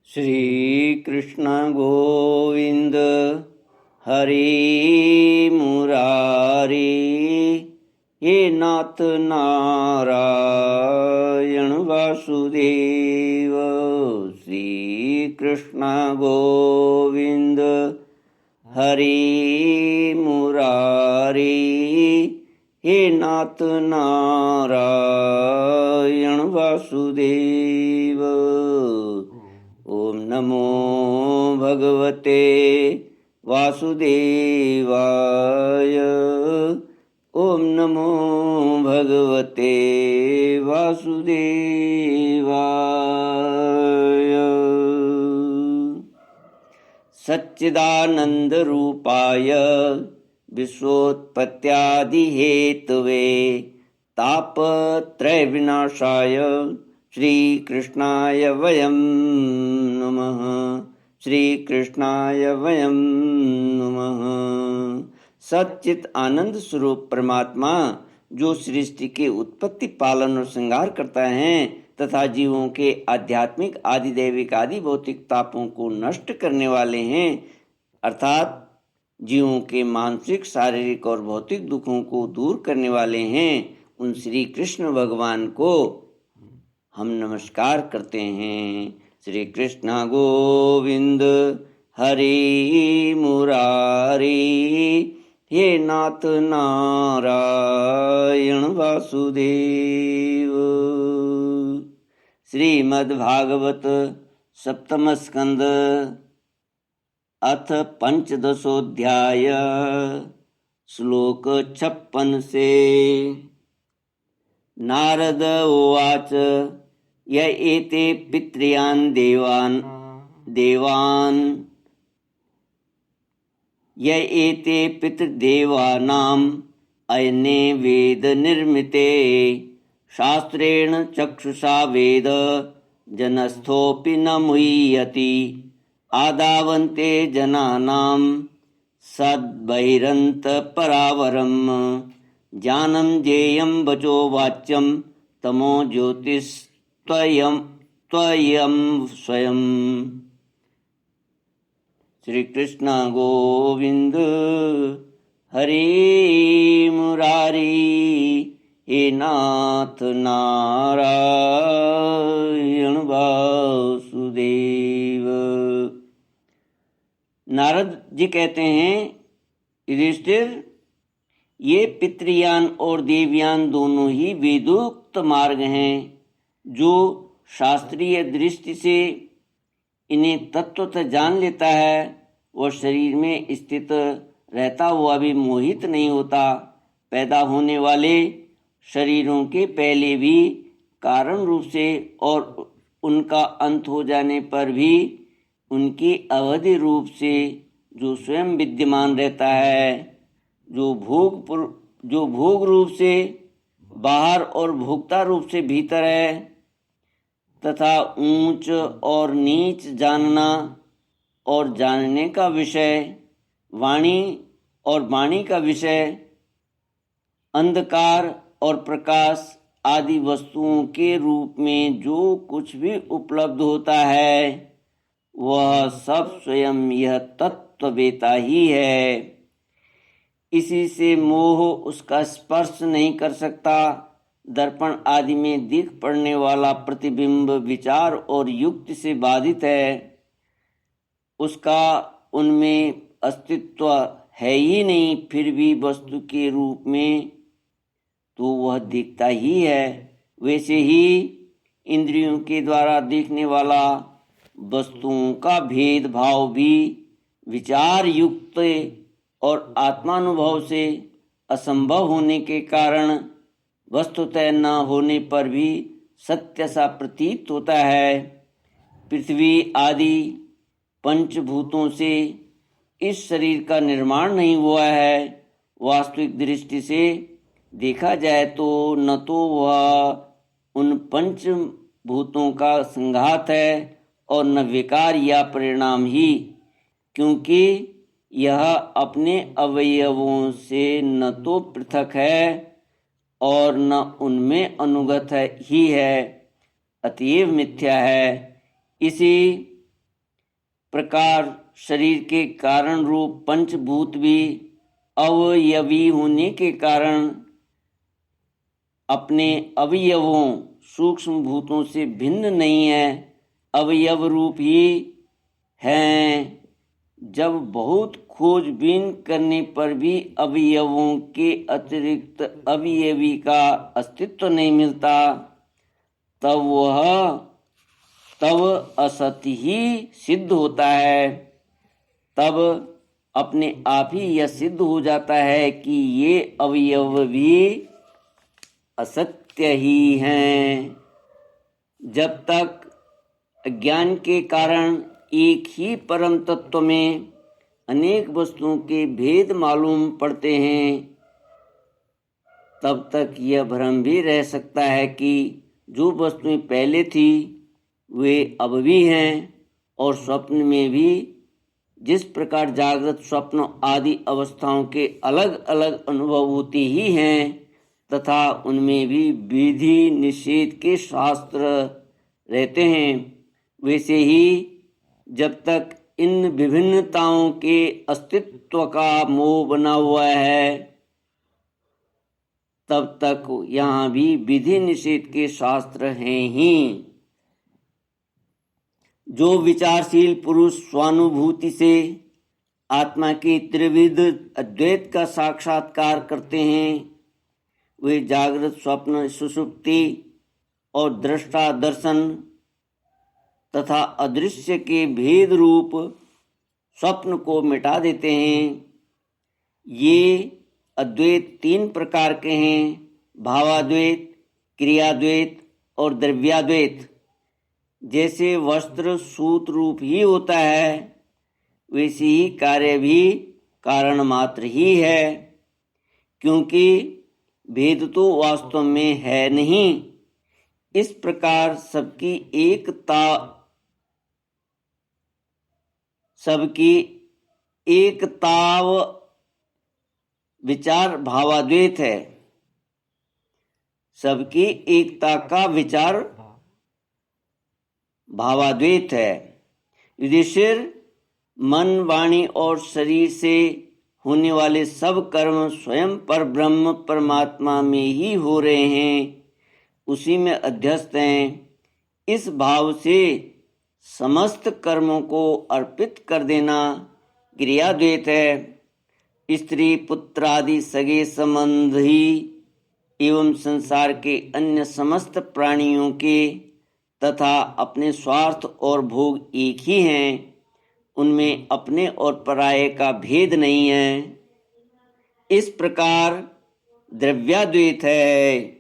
श्री कृष्ण गोविंद हरि मुरारी। हे नाथ नारायण वासुदेव। श्री कृष्ण गोविंद हरि मुरारी। हे नाथ नारायण वासुदेव। ओम नमो भगवते वासुदेवाय। ओम नमो भगवते वासुदेवाय। सच्चिदानंद रूपाय विश्वोत्पत्त्यादि हेतवे तापत्रय विनाशाय श्री कृष्णाय वयं नमः। श्री कृष्णाय वयं नमः। सच्चित आनंद स्वरूप परमात्मा जो सृष्टि के उत्पत्ति पालन और श्रृंगार करता है तथा जीवों के आध्यात्मिक आदि दैविक आदि भौतिक तापों को नष्ट करने वाले हैं, अर्थात जीवों के मानसिक शारीरिक और भौतिक दुखों को दूर करने वाले हैं, उन श्री कृष्ण भगवान को हम नमस्कार करते हैं। श्री कृष्ण गोविंद हरि मुरारी। हे नाथ नारायण वासुदेव। श्रीमद्भागवत सप्तम स्कंद अथ पंचदशोऽध्याय श्लोक 56 से। नारद उवाच य एते पितॄन् देवान् य एते पितृदेवानाम् अयने वेद निर्मिते शास्त्रेण चक्षुषा वेद जनस्थोऽपि न मुह्यति आदावन्ते जनानां सद्बहिरन्तपरावरम् ज्ञानं ज्ञेयं वचो वाच्यं तमो ज्योतिस्त्वयं स्वयं। श्री कृष्ण गोविंद हरि मुरारी। हे नाथ नारायण वासुदेव। नारद जी कहते हैं, युधिष्ठिर, ये पितृयान और देवयान दोनों ही वेदोक्त मार्ग हैं। जो शास्त्रीय दृष्टि से इन्हें तत्वतः जान लेता है वह शरीर में स्थित रहता हुआ भी मोहित नहीं होता। पैदा होने वाले शरीरों के पहले भी कारण रूप से और उनका अंत हो जाने पर भी उनकी अवधि रूप से जो स्वयं विद्यमान रहता है, जो भोग रूप से बाहर और भोक्ता रूप से भीतर है, तथा ऊंच और नीच जानना और जानने का विषय, वाणी और वाणी का विषय, अंधकार और प्रकाश आदि वस्तुओं के रूप में जो कुछ भी उपलब्ध होता है वह सब स्वयं यह तत्ववेता ही है। इसी से मोह उसका स्पर्श नहीं कर सकता। दर्पण आदि में दिख पड़ने वाला प्रतिबिंब विचार और युक्ति से बाधित है। उसका उनमें अस्तित्व है ही नहीं, फिर भी वस्तु के रूप में तो वह दिखता ही है। वैसे ही इंद्रियों के द्वारा दिखने वाला वस्तुओं का भेदभाव भी विचार युक्त और आत्मानुभव से असंभव होने के कारण वस्तुतः न होने पर भी सत्य सा प्रतीत होता है। पृथ्वी आदि पंचभूतों से इस शरीर का निर्माण नहीं हुआ है। वास्तविक दृष्टि से देखा जाए तो न तो वह उन पंचभूतों का संघात है और न विकार या परिणाम ही, क्योंकि यह अपने अवयवों से न तो पृथक है और न उनमें अनुगत ही है, अतएव मिथ्या है। इसी प्रकार शरीर के कारण रूप पंचभूत भी अवयवी होने के कारण अपने अवयवों सूक्ष्म भूतों से भिन्न नहीं है, अवयव रूप ही हैं। जब बहुत खोजबीन करने पर भी अवयवों के अतिरिक्त अवयवी का अस्तित्व नहीं मिलता, तब असत्य ही सिद्ध होता है। तब अपने आप ही यह सिद्ध हो जाता है कि ये अवयव भी असत्य ही हैं। जब तक अज्ञान के कारण एक ही परम तत्व में अनेक वस्तुओं के भेद मालूम पड़ते हैं, तब तक यह भ्रम भी रह सकता है कि जो वस्तुएं पहले थी वे अब भी हैं, और स्वप्न में भी जिस प्रकार जागृत स्वप्न आदि अवस्थाओं के अलग अलग अनुभव होते ही हैं, तथा उनमें भी विधि निषेध के शास्त्र रहते हैं, वैसे ही जब तक इन विभिन्नताओं के अस्तित्व का मोह बना हुआ है, तब तक यहाँ भी विधि निषेध के शास्त्र हैं ही। जो विचारशील पुरुष स्वानुभूति से आत्मा के त्रिविध अद्वैत का साक्षात्कार करते हैं, वे जागृत स्वप्न सुषुप्ति और दृष्टा दर्शन तथा अदृश्य के भेद रूप स्वप्न को मिटा देते हैं। ये अद्वैत तीन प्रकार के हैं, भावाद्वैत, क्रियाद्वैत और द्रव्याद्वैत। जैसे वस्त्र सूत रूप ही होता है, वैसे ही कार्य भी कारण मात्र ही है, क्योंकि भेद तो वास्तव में है नहीं। इस प्रकार सबकी एकताव विचार भावाद्वैत है। सबकी एकता का विचार भावाद्वैत है। युधिष्ठिर, मन वाणी और शरीर से होने वाले सब कर्म स्वयं पर ब्रह्म परमात्मा में ही हो रहे हैं, उसी में अध्यस्त हैं। इस भाव से समस्त कर्मों को अर्पित कर देना क्रियाद्वैत है। स्त्री पुत्र आदि सगे संबंध ही एवं संसार के अन्य समस्त प्राणियों के तथा अपने स्वार्थ और भोग एक ही हैं, उनमें अपने और पराये का भेद नहीं है। इस प्रकार द्रव्याद्वैत है।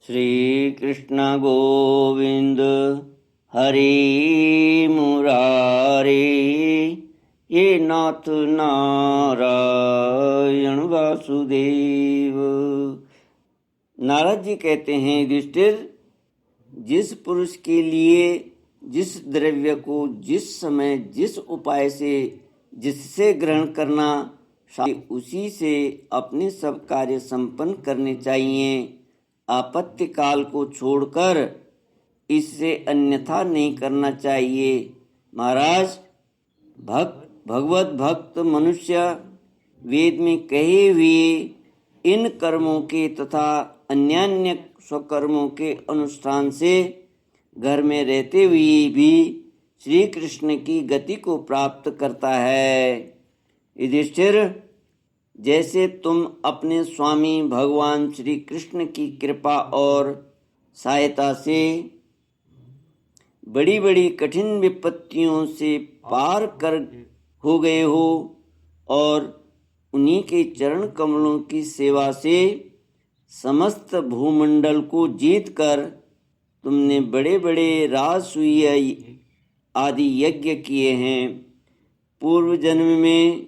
श्री कृष्ण गोविंद हरि मुरारे, ये नाथ नारायण वासुदेव। नारद जी कहते हैं, युधिष्ठिर, जिस पुरुष के लिए जिस द्रव्य को जिस समय जिस उपाय से जिससे ग्रहण करना, उसी से अपने सब कार्य संपन्न करने चाहिए। आपत्ति काल को छोड़कर इससे अन्यथा नहीं करना चाहिए। महाराज, भगवत भक्त मनुष्य वेद में कहे हुए इन कर्मों के तथा अन्यान्य स्वकर्मों के अनुष्ठान से घर में रहते हुए भी श्री कृष्ण की गति को प्राप्त करता है। युधिष्ठिर, जैसे तुम अपने स्वामी भगवान श्री कृष्ण की कृपा और सहायता से बड़ी बड़ी कठिन विपत्तियों से पार कर हो गए हो, और उन्हीं के चरण कमलों की सेवा से समस्त भूमंडल को जीतकर तुमने बड़े बड़े राजसूय आदि यज्ञ किए हैं। पूर्व जन्म में,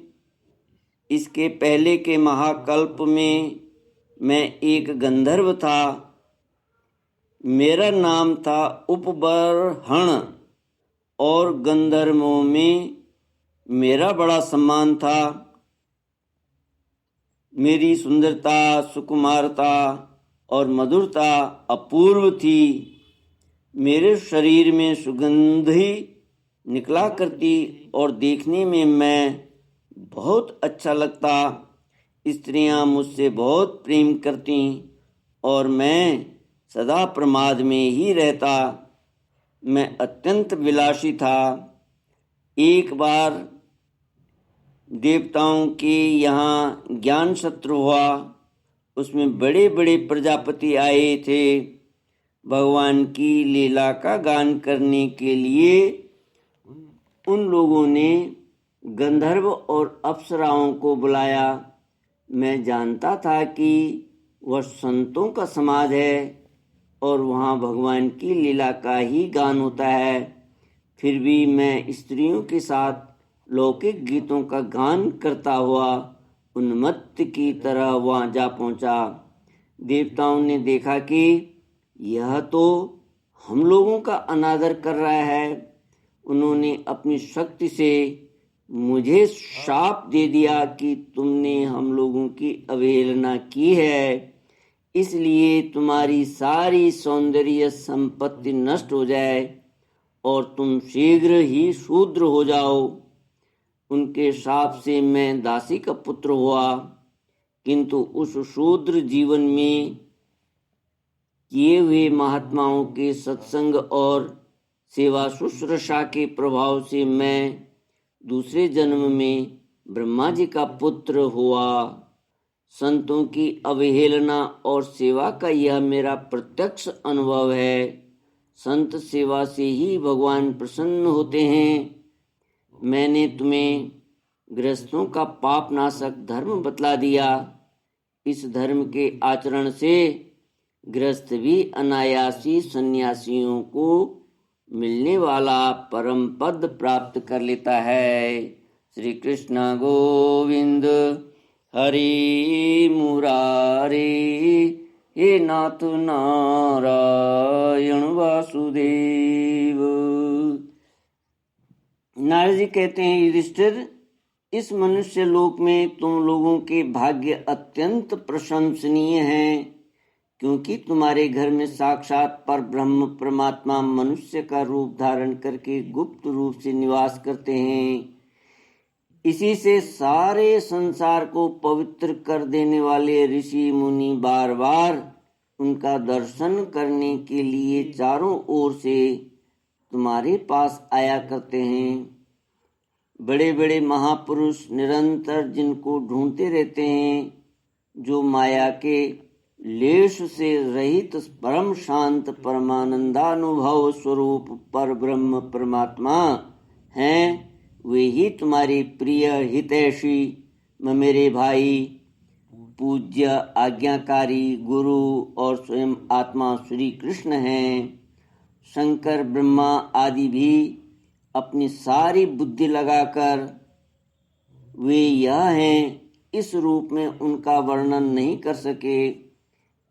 इसके पहले के महाकल्प में मैं एक गंधर्व था। मेरा नाम था उपबर्हण। और गंधर्वों में मेरा बड़ा सम्मान था। मेरी सुंदरता, सुकुमारता और मधुरता अपूर्व थी। मेरे शरीर में सुगंधी निकला करती और देखने में मैं बहुत अच्छा लगता। स्त्रियां मुझसे बहुत प्रेम करती और मैं सदा प्रमाद में ही रहता। मैं अत्यंत विलासी था। एक बार देवताओं के यहाँ ज्ञान सत्र हुआ। उसमें बड़े बड़े प्रजापति आए थे भगवान की लीला का गान करने के लिए। उन लोगों ने गंधर्व और अप्सराओं को बुलाया। मैं जानता था कि वह संतों का समाज है और वहाँ भगवान की लीला का ही गान होता है। फिर भी मैं स्त्रियों के साथ लौकिक गीतों का गान करता हुआ उन्मत्त की तरह वहाँ जा पहुँचा। देवताओं ने देखा कि यह तो हम लोगों का अनादर कर रहा है। उन्होंने अपनी शक्ति से मुझे शाप दे दिया कि तुमने हम लोगों की अवहेलना की है, इसलिए तुम्हारी सारी सौंदर्य संपत्ति नष्ट हो जाए और तुम शीघ्र ही शूद्र हो जाओ। उनके शाप से मैं दासी का पुत्र हुआ, किंतु उस शूद्र जीवन में किए हुए महात्माओं के सत्संग और सेवा शुश्रूषा के प्रभाव से मैं दूसरे जन्म में ब्रह्मा जी का पुत्र हुआ। संतों की अवहेलना और सेवा का यह मेरा प्रत्यक्ष अनुभव है। संत सेवा से ही भगवान प्रसन्न होते हैं। मैंने तुम्हें गृहस्थों का पाप नाशक धर्म बतला दिया। इस धर्म के आचरण से गृहस्थ भी अनायासी सन्यासियों को मिलने वाला परम पद प्राप्त कर लेता है। श्री कृष्ण गोविंद हरि मुरारे, हे नाथ नारायण वासुदेव। नारद जी कहते हैं, युधिष्ठिर, इस मनुष्य लोक में तुम लोगों के भाग्य अत्यंत प्रशंसनीय हैं, क्योंकि तुम्हारे घर में साक्षात पर ब्रह्म परमात्मा मनुष्य का रूप धारण करके गुप्त रूप से निवास करते हैं। इसी से सारे संसार को पवित्र कर देने वाले ऋषि मुनि बार बार उनका दर्शन करने के लिए चारों ओर से तुम्हारे पास आया करते हैं। बड़े बड़े महापुरुष निरंतर जिनको ढूंढते रहते हैं, जो माया के लेश से रहित परम शांत परमानंदानुभव स्वरूप पर ब्रह्म परमात्मा हैं, वे ही तुम्हारी प्रिय हितैषी मेरे भाई पूज्य आज्ञाकारी गुरु और स्वयं आत्मा श्री कृष्ण हैं। शंकर ब्रह्मा आदि भी अपनी सारी बुद्धि लगाकर वे यह हैं, इस रूप में उनका वर्णन नहीं कर सके।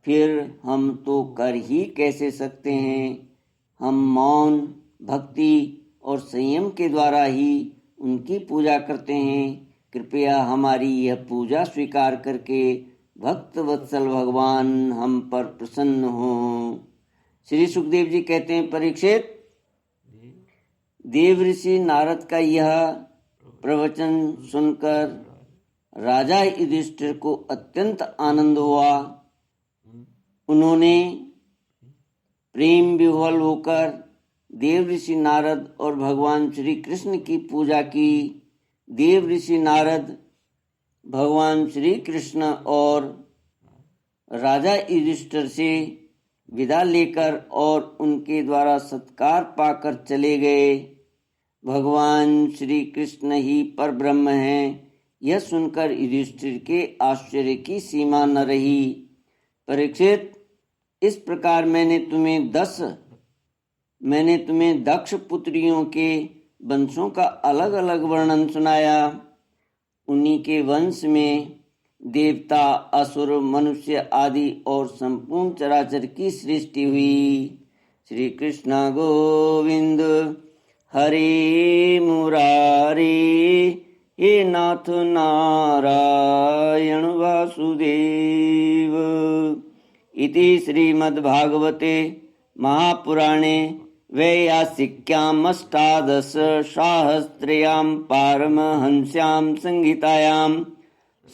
फिर हम तो कर ही कैसे सकते हैं। हम मौन, भक्ति और संयम के द्वारा ही उनकी पूजा करते हैं। कृपया हमारी यह पूजा स्वीकार करके भक्त वत्सल भगवान हम पर प्रसन्न हों। श्री सुखदेव जी कहते हैं, परीक्षित, देव ऋषि नारद का यह प्रवचन सुनकर राजा युधिष्ठिर को अत्यंत आनंद हुआ। उन्होंने प्रेम विह्वल होकर देव ऋषि नारद और भगवान श्री कृष्ण की पूजा की। देव ऋषि नारद भगवान श्री कृष्ण और राजा युधिष्ठिर से विदा लेकर और उनके द्वारा सत्कार पाकर चले गए। भगवान श्री कृष्ण ही पर ब्रह्म हैं, यह सुनकर युधिष्ठिर के आश्चर्य की सीमा न रही। परीक्षित, इस प्रकार मैंने तुम्हें दक्ष पुत्रियों के वंशों का अलग अलग वर्णन सुनाया। उन्हीं के वंश में देवता, असुर, मनुष्य आदि और संपूर्ण चराचर की सृष्टि हुई। श्री कृष्ण गोविंद हरे मुरारे, हे नाथ नारायण वासुदेव। इति श्रीमद्भागवते महापुराणे वैयासिक्यामष्टादशसाहस्र्यां पारमहंस्यां संहितायां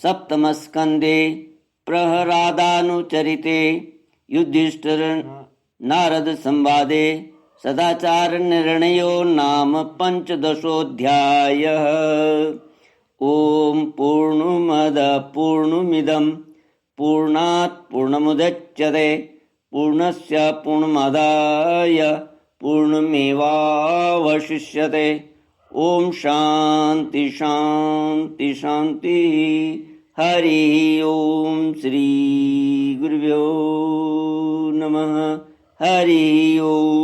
सप्तमस्कन्धे प्रहलादानुचरिते युधिष्ठिर नारद संवादे सदाचार निर्णयो नाम पंचदशोऽध्यायः। ओम पूर्णमद पूर्णमिदं पूर्णात् पूर्णमुदच्यते पूर्णस्य पूर्णमादाय पूर्णमेवावशिष्यते। ओम शांति शांति शांति। हरि ओम श्री गुरुभ्यो नमः। हरि ओम।